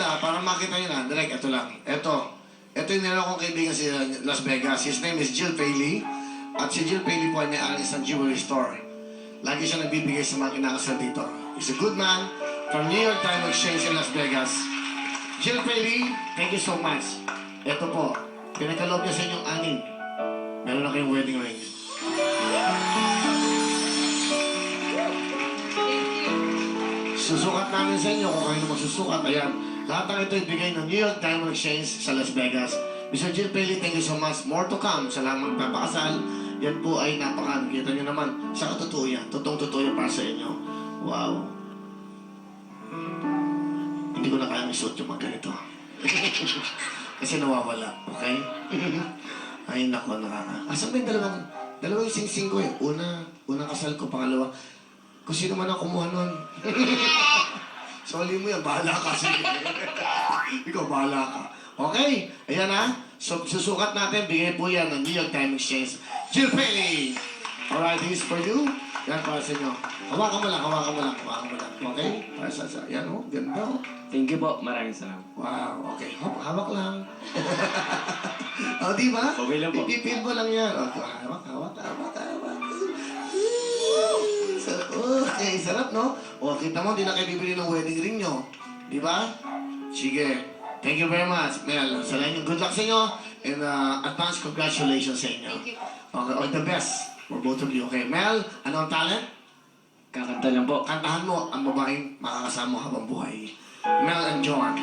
maganda, para makita nyo na. Direct, ito lang. Ito yung meron akong kaibigan sa Las Vegas. His name is Jill Paley. At si Jill Paley po ay may-ari sa jewelry store. Lagi siya nagbibigay sa mga kinakasal dito. He's a good man from New York Time Exchange in Las Vegas. Jill Paley, thank you so much. Ito po, pinagkaloob niya sa inyong anin. Meron na kayong wedding ring. Susukat namin sa inyo kung kayo na magsusukat. Ayan, lahat ng ito ibigay ng New York Diamond Exchange sa Las Vegas. Mr. Jill Paley, thank you so much. More to come. Sa lamang magpapakasal, yan po ay napakan. Kita nyo naman, sa katotoo yan. Totoong-totoo yan para sa inyo. Wow. Hindi ko na kayang isuot yung mga ganito. Kasi nawawala, okay? Ay, nako, asan ba yung dalawang sing-sing ko eh? Unang kasal ko, pangalawa. Kung sino man ang kumuha nun. Soli mo yan, bahala ka. Ikaw, bahala ka. Okay, ayan na. So, susukat natin, bigay po yan ng New York Time Exchange. Jill Paley! Alright, this is for you. Yan, para sa inyo. Hawakan mo lang. Okay? Para sa, yan o, ganda o. Thank you po. Maraming salamat. Wow, okay. Hawak lang. O, di ba? Okay lang po. Ipipin mo lang yan. Okay, hawak. Okay, sarap, no? O, kita mo, di na kayo bibili ng wedding ring nyo. Di ba? Sige. Thank you very much, Mel. Sa inyo, good luck sa inyo. And advance congratulations sa inyo. Thank you. Okay, all the best for both of you. Okay, Mel, ano ang talent? Kakanta lang po. Kantahan mo ang babaeng makakasama habang buhay. Mel and Joan.